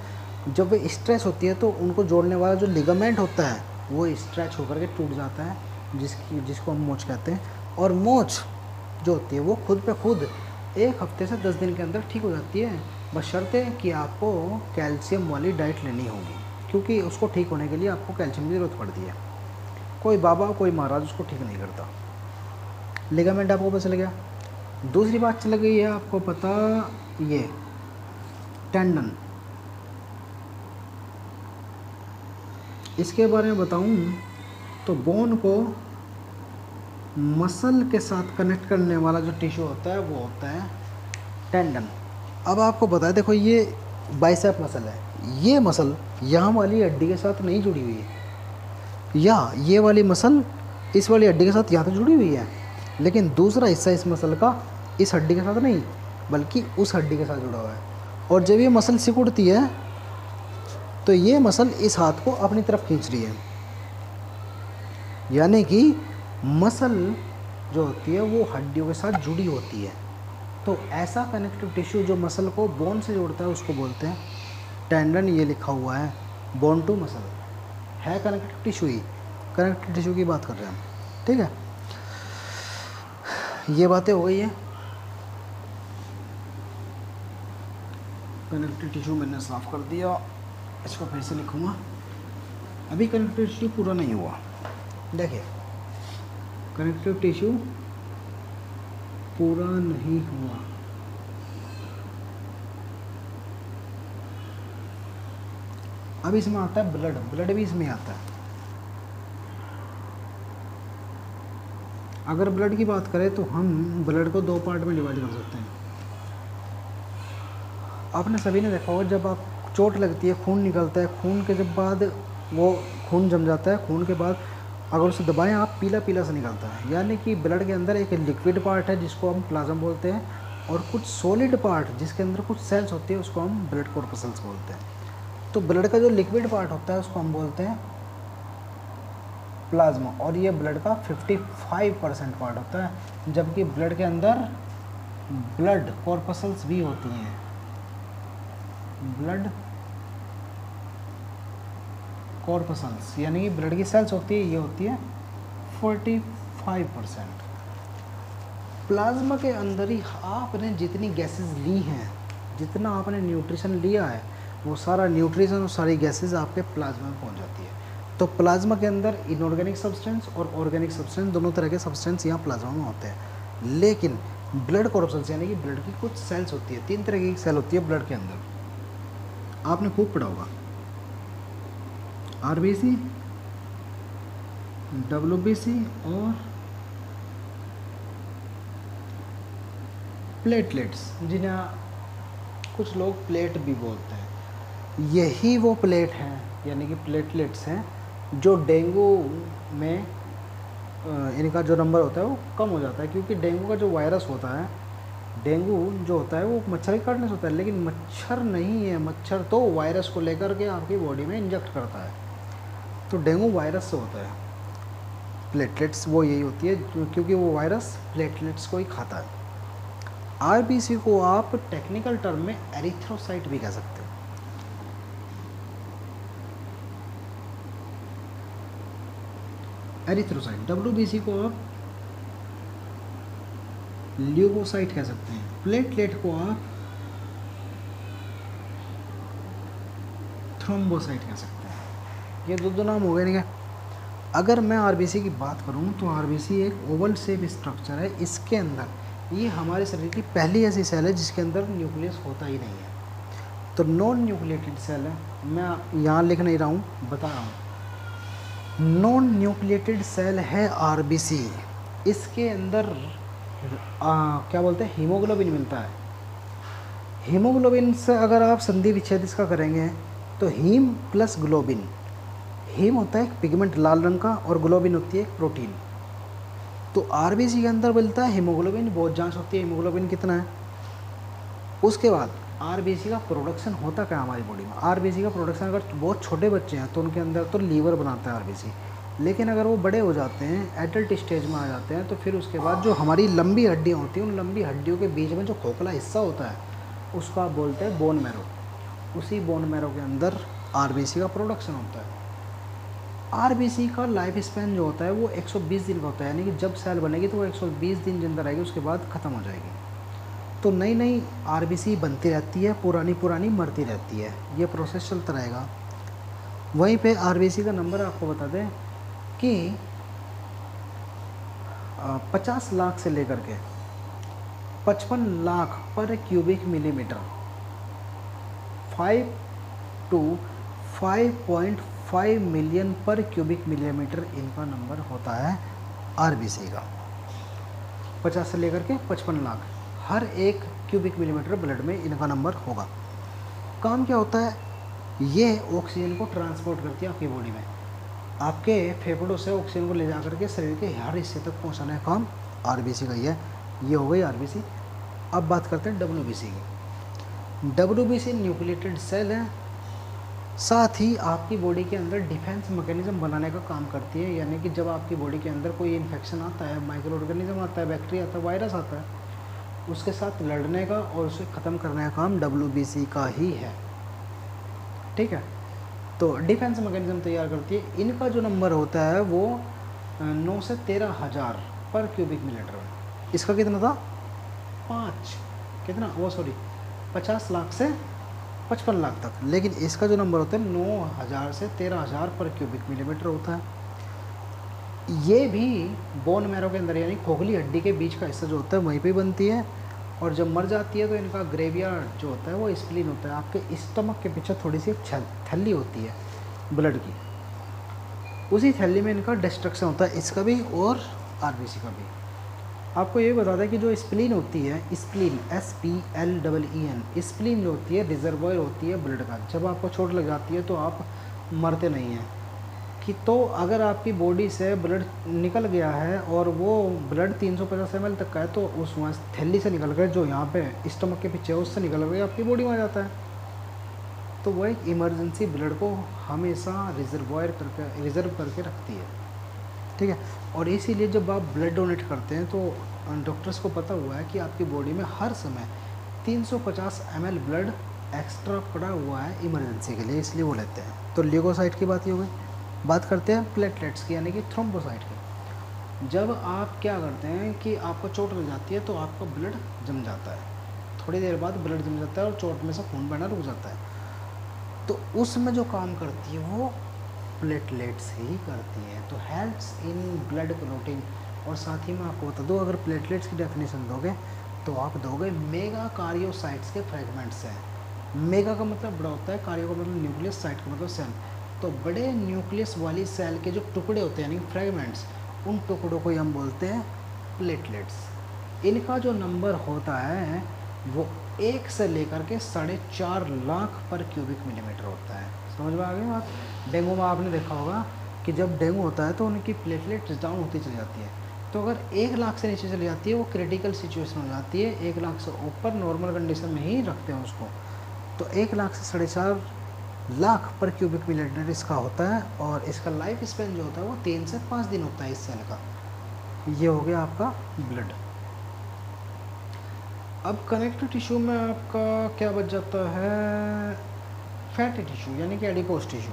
जब वे स्ट्रेच होती है तो उनको जोड़ने वाला जो लिगामेंट होता है वो स्ट्रेच होकर के टूट जाता है, जिसको हम मोच कहते हैं। और मोच जो होती है वो खुद पे खुद 1 हफ्ते से 10 दिन के अंदर ठीक हो जाती है, बशर्ते कि आपको कैल्शियम वाली डाइट लेनी होगी, क्योंकि उसको ठीक होने के लिए आपको कैल्शियम की ज़रूरत पड़ती है। कोई बाबा कोई महाराज उसको ठीक नहीं करता। लिगामेंट आपको पता चल गया। दूसरी बात चल गई है आपको पता, ये टेंडन। इसके बारे में बताऊं तो बोन को मसल के साथ कनेक्ट करने वाला जो टिश्यू होता है वो होता है टेंडन। अब आपको पता है, देखो ये बाइसेप मसल है, ये मसल यहाँ वाली हड्डी के साथ नहीं जुड़ी हुई है, या ये वाली मसल इस वाली हड्डी के साथ यहाँ तो जुड़ी हुई है, लेकिन दूसरा हिस्सा इस मसल का इस हड्डी के साथ नहीं बल्कि उस हड्डी के साथ जुड़ा हुआ है। और जब ये मसल सिकुड़ती है तो ये मसल इस हाथ को अपनी तरफ खींच रही है, यानी कि मसल जो होती है वो हड्डियों के साथ जुड़ी होती है। तो ऐसा कनेक्टिव टिश्यू जो मसल को बोन से जोड़ता है उसको बोलते हैं टेंडन। ये लिखा हुआ है बोन टू मसल है कनेक्टिव टिश्यू ही, कनेक्टिव टिश्यू की बात कर रहे हैं हम, ठीक है। ये बातें हो गई है। कनेक्टिव टिश्यू मैंने साफ कर दिया, इसको फिर से लिखूँगा। अभी कनेक्टिव टिश्यू पूरा नहीं हुआ, देखिए कनेक्टिव टिश्यू पूरा नहीं हुआ। अब इसमें आता है ब्लड, ब्लड भी इसमें आता है। अगर ब्लड की बात करें तो हम ब्लड को 2 पार्ट में डिवाइड कर सकते हैं। आपने सभी ने देखा होगा जब आप चोट लगती है, खून निकलता है, खून के जब बाद वो खून जम जाता है, खून के बाद अगर उसे दबाएं आप पीला पीला सा निकलता है, यानी कि ब्लड के अंदर एक लिक्विड पार्ट है जिसको हम प्लाज्मा बोलते हैं, और कुछ सॉलिड पार्ट जिसके अंदर कुछ सेल्स होती है उसको हम ब्लड कॉर्पसल्स बोलते हैं। तो ब्लड का जो लिक्विड पार्ट होता है उसको हम बोलते हैं प्लाज्मा, और ये ब्लड का 55% पार्ट होता है, जबकि ब्लड के अंदर ब्लड कॉर्पसल्स भी होती हैं। ब्लड कॉर्पसल्स यानी कि ब्लड की सेल्स होती है, ये होती है 45%। प्लाज्मा के अंदर ही आपने जितनी गैसेस ली हैं, जितना आपने न्यूट्रिशन लिया है, वो सारा न्यूट्रिशन और सारी गैसेस आपके प्लाज्मा में पहुंच जाती है। तो प्लाज्मा के अंदर इनऑर्गेनिक सब्सटेंस और ऑर्गेनिक सब्सटेंस दोनों तरह के सब्सटेंस यहाँ प्लाज्मा में होते हैं। लेकिन ब्लड कॉर्पसल्स यानी कि ब्लड की कुछ सेल्स होती है, 3 तरह की सेल होती है ब्लड के अंदर, आपने खूब पढ़ा होगा, आरबीसी, डब्ल्यूबीसी और प्लेटलेट्स, जिन्हें कुछ लोग प्लेट भी बोलते हैं। यही वो प्लेट हैं यानी कि प्लेटलेट्स हैं जो डेंगू में इनका जो नंबर होता है वो कम हो जाता है, क्योंकि डेंगू का जो वायरस होता है, डेंगू जो होता है वो मच्छर के काटने से होता है, लेकिन मच्छर नहीं है, मच्छर तो वायरस को लेकर के आपकी बॉडी में इंजेक्ट करता है, तो डेंगू वायरस से होता है। प्लेटलेट्स वो यही होती है क्योंकि वो वायरस प्लेटलेट्स को ही खाता है। आरबीसी को आप टेक्निकल टर्म में एरिथ्रोसाइट भी कह सकते हो। एरिथ्रोसाइट। डब्ल्यूबीसी को आप ल्यूकोसाइट कह सकते हैं। प्लेटलेट को आप थ्रोम्बोसाइट कह सकते हैं। ये दो नाम हो गए नहीं क्या। अगर मैं आरबीसी की बात करूं तो आरबीसी एक ओवल शेप स्ट्रक्चर है। इसके अंदर ये हमारे शरीर की पहली ऐसी सेल है जिसके अंदर न्यूक्लियस होता ही नहीं है, तो नॉन न्यूक्लिएटेड सेल है। मैं यहाँ लिख नहीं रहा हूँ, बता रहा हूँ। नॉन न्यूक्लिएटेड सेल है आरबीसी। इसके अंदर क्या बोलते हैं, हीमोग्लोबिन मिलता है। हीमोग्लोबिन से अगर आप संधि विच्छेद इसका करेंगे तो हीम प्लस ग्लोबिन, हीम होता है एक पिगमेंट लाल रंग का और ग्लोबिन होती है एक प्रोटीन। तो आरबीसी के अंदर मिलता है हीमोग्लोबिन, बहुत जांच होती है हीमोग्लोबिन कितना है। उसके बाद आरबीसी का प्रोडक्शन होता क्या है हमारी बॉडी में। आरबीसी का प्रोडक्शन अगर बहुत छोटे बच्चे हैं तो उनके अंदर तो लीवर बनाता है आरबीसी, लेकिन अगर वो बड़े हो जाते हैं, एडल्ट स्टेज में आ जाते हैं, तो फिर उसके बाद जो हमारी लंबी हड्डियाँ होती हैं उन लंबी हड्डियों के बीच में जो खोखला हिस्सा होता है उसको आप बोलते हैं बोन मैरो। उसी बोन मैरो के अंदर आरबीसी का प्रोडक्शन होता है। आरबीसी का लाइफ स्पैन जो होता है वो 120 दिन का होता है, यानी कि जब सेल बनेगी तो वो 120 दिन जिंदा रहेगी, उसके बाद ख़त्म हो जाएगी। तो नई नई आरबीसी बनती रहती है, पुरानी पुरानी मरती रहती है, ये प्रोसेस चलता रहेगा। वहीं पे आरबीसी का नंबर आपको बता दें कि 50 लाख से लेकर के 55 लाख पर क्यूबिक मिलीमीटर, 5 to 5.5 मिलियन पर क्यूबिक मिलीमीटर इनका नंबर होता है आरबीसी का। 50 से लेकर के 55 लाख, हर एक क्यूबिक मिलीमीटर ब्लड में इनका नंबर होगा। काम क्या होता है, ये ऑक्सीजन को ट्रांसपोर्ट करती है आपकी बॉडी में। आपके फेफड़ों से ऑक्सीजन को ले जा करके शरीर के हर हिस्से तक पहुंचाने का काम आरबीसी का ही है। ये हो गई आरबीसी। अब बात करते हैं डब्ल्यूबीसी की। डब्ल्यूबीसी न्यूक्लिएटेड सेल है, साथ ही आपकी बॉडी के अंदर डिफेंस मैकेनिज्म बनाने का काम करती है। यानी कि जब आपकी बॉडी के अंदर कोई इन्फेक्शन आता है, माइक्रो ऑर्गेनिज्म आता है, बैक्टीरिया आता है, वायरस आता है, उसके साथ लड़ने का और उसे ख़त्म करने का काम डब्ल्यूबीसी का ही है। ठीक है, तो डिफेंस मैकेनिज्म तैयार करती है। इनका जो नंबर होता है वो 9 से 13 हज़ार पर क्यूबिक मिलीमीटर। इसका कितना था, 50 लाख से 55 लाख तक, लेकिन इसका जो नंबर होता है 9,000 से 13,000 पर क्यूबिक मिलीमीटर होता है। ये भी बोन मैरो के अंदर यानी खोखली हड्डी के बीच का हिस्सा जो होता है वहीं पे बनती है, और जब मर जाती है तो इनका ग्रेवयार्ड जो होता है वो स्प्लीन होता है। आपके स्टमक के पीछे थोड़ी सी थैली होती है ब्लड की, उसी थैली में इनका डिस्ट्रक्शन होता है, इसका भी और आरबीसी का भी। आपको ये बता दें कि जो स्प्लीन होती है, स्प्लीन SPLEEN, स्प्लीन जो होती है रिजर्वॉयर होती है ब्लड का। जब आपको चोट लग जाती है तो आप मरते नहीं हैं कि, तो अगर आपकी बॉडी से ब्लड निकल गया है और वो ब्लड 350 ml तक का है तो उस वहाँ थैली से निकल कर जो यहाँ पे स्टमक के पीछे है उससे निकल कर आपकी बॉडी में आ जाता है। तो वो एक इमरजेंसी ब्लड को हमेशा रिजर्व करके रखती है। ठीक है, और इसीलिए जब आप ब्लड डोनेट करते हैं तो डॉक्टर्स को पता हुआ है कि आपकी बॉडी में हर समय 350 ml ब्लड एक्स्ट्रा पड़ा हुआ है इमरजेंसी के लिए, इसलिए वो लेते हैं। तो ल्यूकोसाइट की बात ही हो गई। बात करते हैं प्लेटलेट्स की यानी कि थ्रोम्बोसाइट की। जब आप क्या करते हैं कि आपको चोट लग जाती है तो आपका ब्लड जम जाता है, थोड़ी देर बाद ब्लड जम जाता है और चोट में से खून बहना रुक जाता है। तो उसमें जो काम करती है वो प्लेटलेट्स ही करती हैं। तो हेल्प्स इन ब्लड क्लॉटिंग। और साथ ही मैं आपको बता दूँ, अगर प्लेटलेट्स की डेफिनेशन दोगे तो आप दोगे मेगा कार्योसाइट्स के फ्रेगमेंट्स हैं। मेगा का मतलब बड़ा होता है, कार्यो का मतलब न्यूक्लियस, साइट का मतलब सेल। तो बड़े न्यूक्लियस वाली सेल के जो टुकड़े होते हैं यानी फ्रेगमेंट्स, उन टुकड़ों को हम बोलते हैं प्लेटलेट्स। इनका जो नंबर होता है वो 1 से लेकर के 4.5 लाख पर क्यूबिक मिलीमीटर होता है। समझ में आ गई बात? डेंगू में आपने देखा होगा कि जब डेंगू होता है तो उनकी प्लेटलेट्स डाउन होती चली जाती है। तो अगर 1 लाख से नीचे चली जाती है वो क्रिटिकल सिचुएशन हो जाती है। 1 लाख से ऊपर नॉर्मल कंडीशन में ही रखते हैं उसको। तो 1 लाख से 4.5 लाख पर क्यूबिक मिलीमीटर इसका होता है। और इसका लाइफ स्पेन जो होता है वो 3 से 5 दिन होता है इस सेल का। ये हो गया आपका ब्लड। अब कनेक्टिव टिश्यू में आपका क्या बच जाता है? फैटी टिश्यू यानी कि एडिपोज टिश्यू।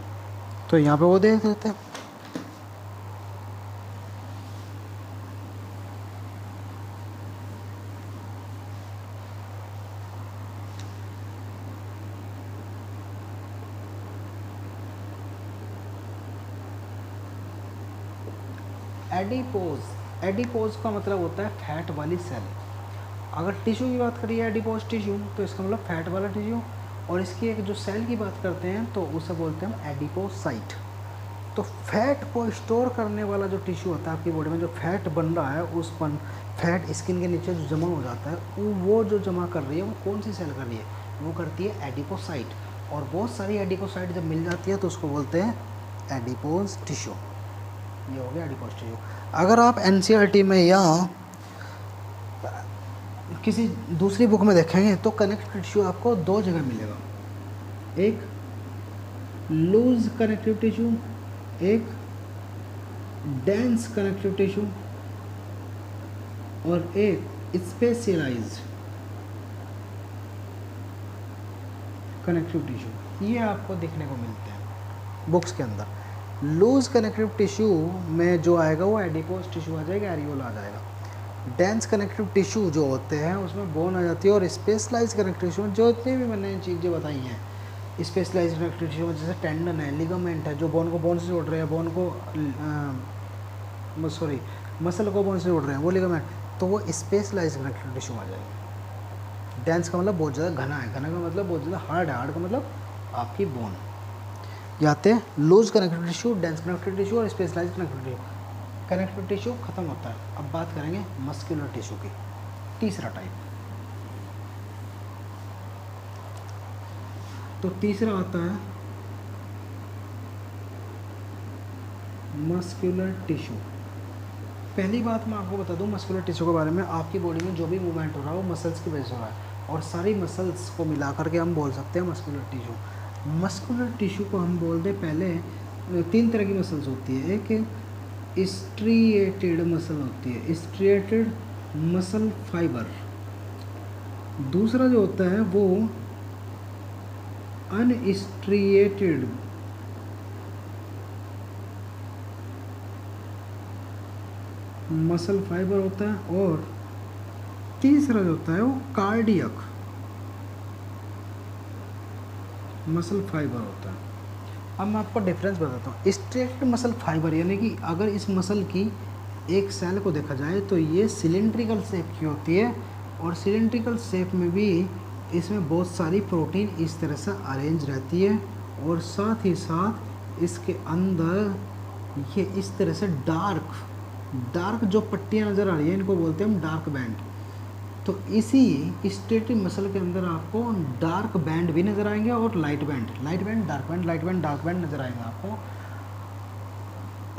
तो यहाँ पे वो देख देते हैं। एडिपोज का मतलब होता है फैट वाली सेल। अगर टिश्यू की बात करिए एडिपोज टिश्यू तो इसका मतलब फैट वाला टिश्यू। और इसकी एक जो सेल की बात करते हैं तो उसे बोलते हैं हम एडिपोसाइट। तो फैट को स्टोर करने वाला जो टिश्यू होता है आपकी बॉडी में, जो फैट बन रहा है उस फैट स्किन के नीचे जो जमा हो जाता है वो जो जमा कर रही है वो कौन सी सेल कर रही है? वो करती है एडिपोसाइट। और बहुत सारी एडिपोसाइट जब मिल जाती है तो उसको बोलते हैं एडिपोज टिश्यू। ये हो गया एडिपोज टिश्यू। अगर आप एनसीईआरटी में या किसी दूसरी बुक में देखेंगे तो कनेक्टिव टिश्यू आपको 2 जगह मिलेगा। एक लूज कनेक्टिव टिश्यू, एक डेंस कनेक्टिव टिश्यू और एक स्पेशलाइज्ड कनेक्टिव टिश्यू। ये आपको देखने को मिलते हैं बुक्स के अंदर। लूज कनेक्टिव टिश्यू में जो आएगा वो एडिपोज टिश्यू आ जाएगा, एरियोला आ जाएगा। डेंस कनेक्टिव टिश्यू जो होते हैं उसमें बोन आ जाती है। और स्पेशलाइज्ड कनेक्टिव टिश्यू जो इतनी भी मैंने चीज़ें बताई हैं, स्पेशलाइज्ड कनेक्टिव टिश्यू जैसे टेंडन है, लिगामेंट है, जो बोन को बोन से जोड़ रहे हैं, बोन को मसल को बोन से जोड़ रहे हैं, वो लिगामेंट, तो वो स्पेशलाइज्ड कनेक्टिव टिश्यू आ जाएगा। डेंस का मतलब बहुत ज़्यादा घना है, घना का मतलब बहुत ज़्यादा हार्ड है, हार्ड का मतलब आपकी बोन। आते हैं loose connective tissue, dense connective tissue और specialised connective tissue. Connective tissue खत्म होता है। अब बात करेंगे मस्कुलर टिश्यू की, तीसरा टाइप। तो तीसरा आता है मस्कुलर टिश्यू। पहली बात मैं आपको बता दूं मस्कुलर टिश्यू के बारे में, आपकी बॉडी में जो भी मूवमेंट हो रहा है वो मसल्स की वजह से हो रहा है। और सारी मसल्स को मिला करके हम बोल सकते हैं मस्कुलर टिश्यू। मस्कुलर टिश्यू को हम बोलते पहले 3 तरह की मसल्स होती है। एक स्ट्रिएटेड मसल होती है, स्ट्रिएटेड मसल फाइबर। दूसरा जो होता है वो अनस्ट्रिएटेड मसल फाइबर होता है। और तीसरा जो होता है वो कार्डियक मसल फाइबर होता है। अब मैं आपको डिफरेंस बताता हूँ। स्ट्रेटेड मसल फाइबर यानी कि अगर इस मसल की एक सेल को देखा जाए तो ये सिलेंड्रिकल शेप की होती है। और सिलेंड्रिकल शेप में भी इसमें बहुत सारी प्रोटीन इस तरह से अरेंज रहती है। और साथ ही साथ इसके अंदर ये इस तरह से डार्क जो पट्टियाँ नज़र आ रही हैं इनको बोलते हैं हम डार्क बैंड। तो इसी स्ट्रेटेड मसल के अंदर आपको डार्क बैंड भी नज़र आएंगे और light band, dark band, light band, dark band नज़र आएंगे आपको।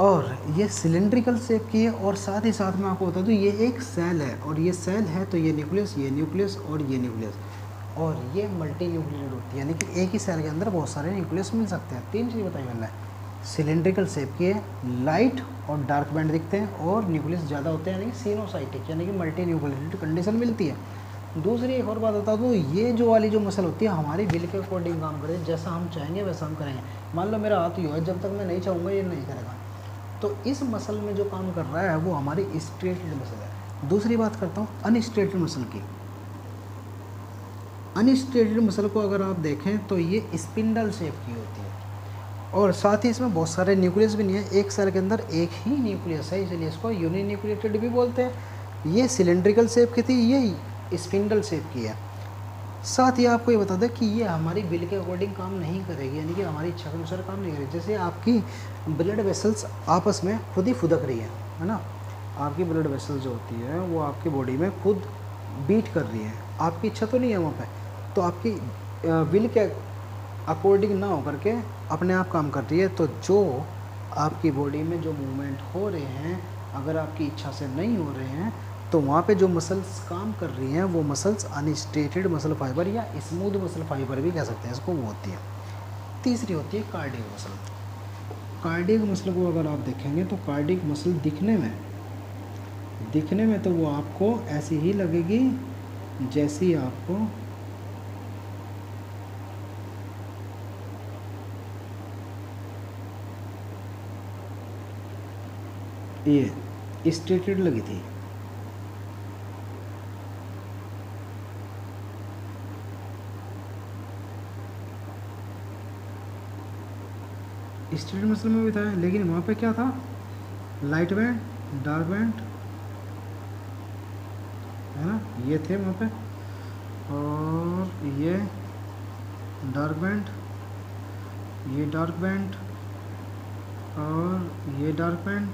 और ये सिलेंड्रिकल शेप की है। और साथ ही साथ मैं आपको बता दूँ ये एक सेल है। और ये सेल है तो ये न्यूक्लियस और ये न्यूक्लियस। और ये मल्टी न्यूक्लियड होती है यानी कि एक ही सेल के अंदर बहुत सारे न्यूक्लियस मिल सकते हैं। 3 चीज़ बताई मैंने, सिलेंड्रिकल शेप की है, लाइट और डार्क बैंड दिखते हैं और न्यूक्लियस ज़्यादा होते हैं यानी कि सिनोसाइटिक यानी कि मल्टी न्यूक्लियड कंडीशन मिलती है। दूसरी एक और बात बता दूँ, ये जो वाली जो मसल होती है हमारी विल के अकॉर्डिंग काम करती है। जैसा हम चाहेंगे वैसा हम करेंगे। मान लो मेरा हाथ यूँ है, जब तक मैं नहीं चाहूँगा ये नहीं करेगा। तो इस मसल में जो काम कर रहा है वो हमारी स्ट्रेटेड मसल है। दूसरी बात करता हूँ अनस्ट्रेटेड मसल की। अनस्ट्रेटेड मसल को अगर आप देखें तो ये स्पिंडल शेप की होती है। और साथ ही इसमें बहुत सारे न्यूक्लियस भी नहीं है, एक सेल के अंदर एक ही न्यूक्लियस है, इसलिए इसको यूनिन्यूक्लिएटेड भी बोलते हैं। ये सिलेंड्रिकल शेप की थी, ये स्पिंडल शेप की है। साथ ही आपको ये बता दें कि ये हमारी बिल के अकॉर्डिंग काम नहीं करेगी, यानी कि हमारी इच्छा के अनुसार काम नहीं करेगी। जैसे आपकी ब्लड वेसल्स आपस में खुद ही फुदक रही है ना, आपकी ब्लड वेसल्स जो होती है वो आपकी बॉडी में खुद बीट कर रही है, आपकी इच्छा तो नहीं है वहाँ पे, तो आपकी विल के अकॉर्डिंग ना होकर के अपने आप काम कर रही है। तो जो आपकी बॉडी में जो मूवमेंट हो रहे हैं, अगर आपकी इच्छा से नहीं हो रहे हैं, तो वहाँ पे जो मसल्स काम कर रही हैं वो मसल्स अनस्टेटेड मसल फाइबर या स्मूथ मसल फाइबर भी कह सकते हैं इसको, वो होती है। तीसरी होती है कार्डियक मसल। कार्डियक मसल को अगर आप देखेंगे तो कार्डियक मसल दिखने में तो वो आपको ऐसी ही लगेगी जैसी आपको ये स्टेटेड लगी थी। स्टेटेड मसल में भी था, लेकिन वहाँ पे क्या था, लाइट बैंड, डार्क बैंड है ना, ये थे वहाँ पे, और ये डार्क बैंड, ये डार्क बैंड, और ये डार्क बैंड,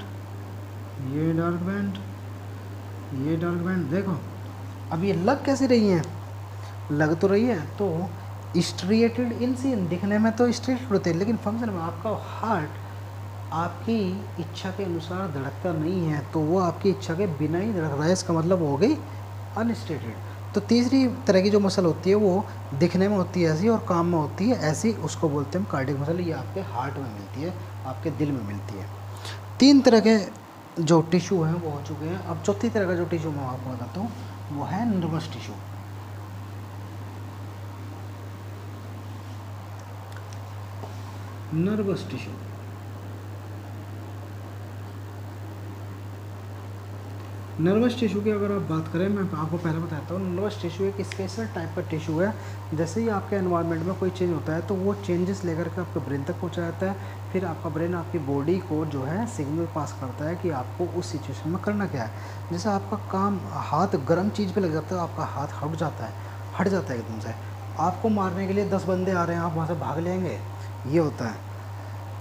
ये डार्क बैंड, ये डार्क बैंड। देखो अब ये लग कैसे रही हैं, लग तो रही है, तो स्ट्रिएटेड इन सीन, दिखने में तो स्ट्रिएटेड होते हैं, लेकिन फंक्शन में आपका हार्ट आपकी इच्छा के अनुसार धड़कता नहीं है, तो वो आपकी इच्छा के बिना ही धड़क रहा है, इसका मतलब हो गई अनस्टेटेड। तो तीसरी तरह की जो मसल होती है वो दिखने में होती है ऐसी और काम में होती है ऐसी, उसको बोलते हैं कार्डियक मसल। ये आपके हार्ट में मिलती है, आपके दिल में मिलती है। 3 तरह के जो टिश्यू हैं वो हो चुके हैं। अब चौथी तरह का जो टिश्यू मैं आपको बताता हूँ वो है nervous tissue. Nervous tissue, nervous tissue की अगर आप बात करें, मैं आपको पहले बताता हूँ, नर्वस टिश्यू एक स्पेशल टाइप का टिश्यू है। जैसे ही आपके एनवायरनमेंट में कोई चेंज होता है तो वो चेंजेस लेकर के आपके ब्रेन तक पहुँचा जाता है, फिर आपका ब्रेन आपकी बॉडी को जो है सिग्नल पास करता है कि आपको उस सिचुएशन में करना क्या है। जैसे आपका काम, हाथ गर्म चीज़ पे लग जाता है, आपका हाथ हट जाता है एकदम से, आपको मारने के लिए 10 बंदे आ रहे हैं, आप वहाँ से भाग लेंगे, ये होता है।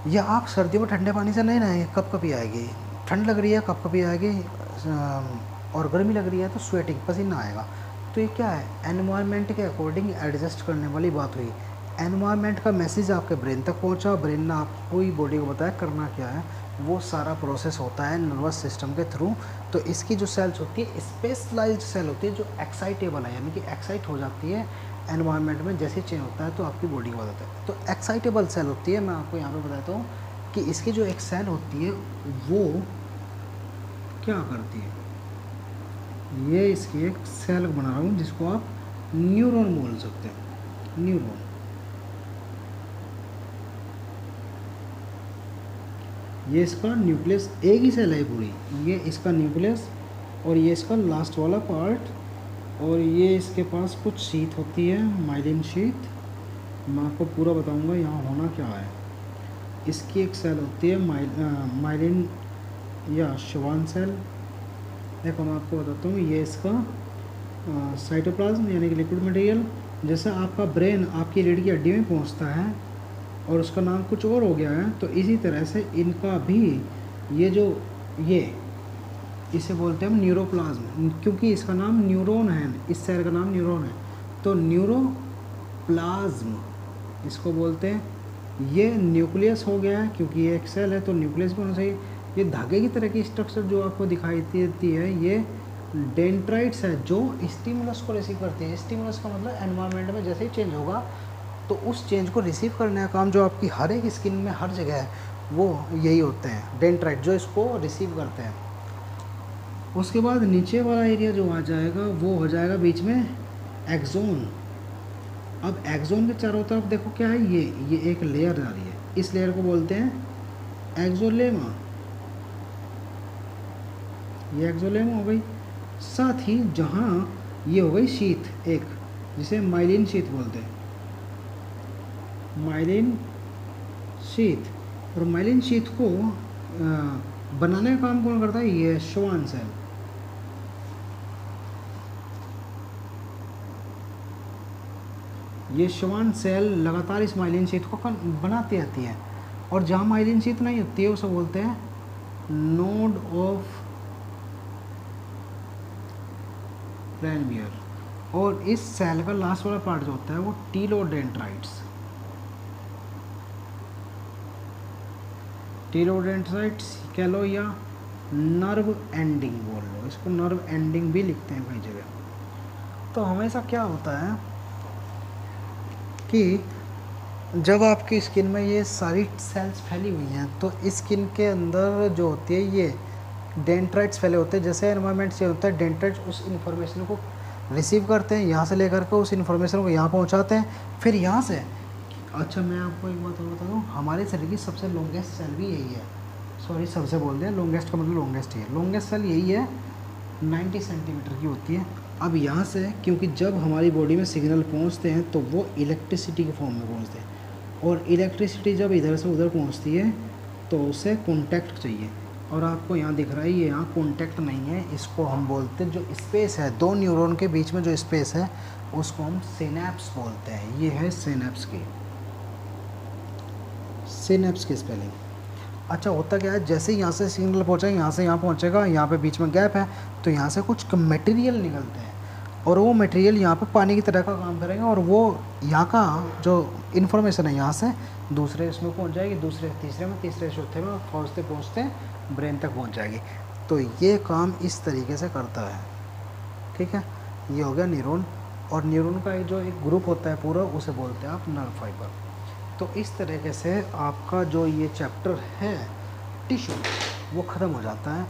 या आप सर्दियों में ठंडे पानी से नहीं नहाएंगे, कपकपी आएगी, ठंड लग रही है कपकपी आएगी, और गर्मी लग रही है तो स्वेटिंग, पसीना आएगा। तो ये क्या है, एनवायरनमेंट के अकॉर्डिंग एडजस्ट करने वाली बात हुई। एनवायरनमेंट का मैसेज आपके ब्रेन तक पहुंचा, ब्रेन ने आपको ही बॉडी को बताया करना क्या है, वो सारा प्रोसेस होता है नर्वस सिस्टम के थ्रू। तो इसकी जो सेल्स होती है स्पेशलाइज्ड सेल होती है जो एक्साइटेबल है, यानी कि एक्साइट हो जाती है एनवायरनमेंट में जैसे चेंज होता है तो आपकी बॉडी को बताता है। तो एक्साइटेबल सेल होती है। मैं आपको यहाँ पे बताता हूँ कि इसकी जो एक सेल होती है वो क्या करती है, ये इसकी एक सेल बना रहा हूँ जिसको आप न्यूरॉन बोल सकते हैं। न्यूरॉन, ये इसका न्यूक्लियस, एक ही सेल है पूरी, ये इसका न्यूक्लियस और ये इसका लास्ट वाला पार्ट, और ये इसके पास कुछ शीत होती है, माइलिन शीत। मैं आपको पूरा बताऊंगा यहाँ होना क्या है। इसकी एक सेल होती है माइलिन या श्वान सेल। देखो मैं आपको बताता हूँ, ये इसका साइटोप्लाज्म यानी कि लिक्विड मटेरियल। जैसे आपका ब्रेन आपकी रीढ़ की हड्डी में पहुँचता है और उसका नाम कुछ और हो गया है, तो इसी तरह से इनका भी ये जो इसे बोलते हैं हम न्यूरोप्लाज्म, क्योंकि इसका नाम न्यूरॉन है, इस सेल का नाम न्यूरॉन है, तो न्यूरोप्लाज्म इसको बोलते हैं। ये न्यूक्लियस हो गया है क्योंकि ये एक सेल है तो न्यूक्लियस भी होना चाहिए। ये धागे की तरह की स्ट्रक्चर जो आपको दिखाई देती है ये डेंड्राइट्स है जो स्टिमुलस को रिसीव करती है। स्टिमुलस का मतलब एनवायरनमेंट में जैसे ही चेंज होगा तो उस चेंज को रिसीव करने का काम जो आपकी हर एक स्किन में हर जगह है वो यही होते हैं, डेंड्राइट जो इसको रिसीव करते हैं। उसके बाद नीचे वाला एरिया जो आ जाएगा वो हो जाएगा बीच में एक्सोन। अब एक्सोन के चारों तरफ देखो क्या है, ये एक लेयर आ रही है, इस लेयर को बोलते हैं एक्सोलेमा। ये एक्सोलेमा हो गई। साथ ही जहाँ ये हो गई शीत एक, जिसे माइलिन शीत बोलते हैं, माइलिन शीथ, और माइलिन शीथ को बनाने का काम कौन करता है? ये श्वान सेल। ये श्वान सेल लगातार इस माइलिन शीथ को बनाती रहती है, और जहाँ माइलिन शीथ नहीं होती है उसे बोलते हैं नोड ऑफ रेनवियर। और इस सेल का लास्ट वाला पार्ट जो होता है वो टीलोडेंड्राइट्स, टीलोडेंड्राइट्स कह लो या नर्व एंडिंग बोल लो, इसको नर्व एंडिंग भी लिखते हैं कई जगह। तो हमेशा क्या होता है कि जब आपकी स्किन में ये सारी सेल्स फैली हुई हैं तो स्किन के अंदर जो होती है ये डेंड्राइट्स फैले होते हैं। जैसे एनवायरनमेंट से होता है, डेंड्राइट्स उस इन्फॉर्मेशन को रिसीव करते हैं, यहाँ से लेकर के उस इन्फॉर्मेशन को यहाँ पहुँचाते हैं, फिर यहाँ से। अच्छा मैं आपको एक बात और बता दूँ, हमारे शरीर की सबसे लॉन्गेस्ट सेल भी यही है। सॉरी सबसे बोल दें, लॉन्गेस्ट का मतलब लॉन्गेस्ट ही है। लॉन्गेस्ट सेल यही है, 90 सेंटीमीटर की होती है। अब यहाँ से क्योंकि जब हमारी बॉडी में सिग्नल पहुँचते हैं तो वो इलेक्ट्रिसिटी के फॉर्म में पहुँचते हैं, और इलेक्ट्रिसिटी जब इधर से उधर पहुँचती है तो उसे कॉन्टैक्ट चाहिए। और आपको यहाँ दिख रहा है ये यहाँ कॉन्टैक्ट नहीं है, इसको हम बोलते हैं जो स्पेस है दो न्यूरॉन के बीच में जो स्पेस है उसको हम सिनेप्स बोलते हैं। ये है सिनेप्स की स्पेलिंग। अच्छा होता क्या है, जैसे यहाँ से सिग्नल पहुँचा, यहाँ से यहाँ पहुँचेगा, यहाँ पे बीच में गैप है तो यहाँ से कुछ मटेरियल निकलते हैं, और वो मटेरियल यहाँ पे पानी की तरह का काम करेंगे, और वो यहाँ का जो इन्फॉर्मेशन है यहाँ से दूसरे इसमें पहुँच जाएगी, दूसरे तीसरे में, तीसरे चौथे में, पहुँचते पहुँचते ब्रेन तक पहुँच जाएगी। तो ये काम इस तरीके से करता है, ठीक है। ये हो गया न्यूरॉन, और न्यूरॉन का जो एक ग्रुप होता है पूरा उसे बोलते हैं आप नर्व फाइबर। तो इस तरीके से आपका जो ये चैप्टर है टिश्यू वो ख़त्म हो जाता है।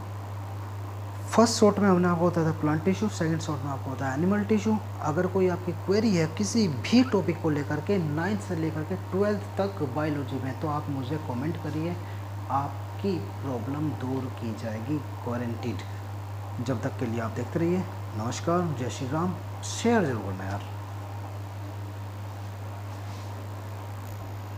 फर्स्ट शॉट में हमने आपको बताया था प्लांट टिश्यू, सेकंड शॉट में आपको बताया एनिमल टिश्यू। अगर कोई आपकी क्वेरी है किसी भी टॉपिक को लेकर के 9th से लेकर के 12th तक बायोलॉजी में, तो आप मुझे कमेंट करिए, आपकी प्रॉब्लम दूर की जाएगी गारंटीड। जब तक के लिए आप देखते रहिए। नमस्कार, जय श्री राम। शेयर जरूर करना यार।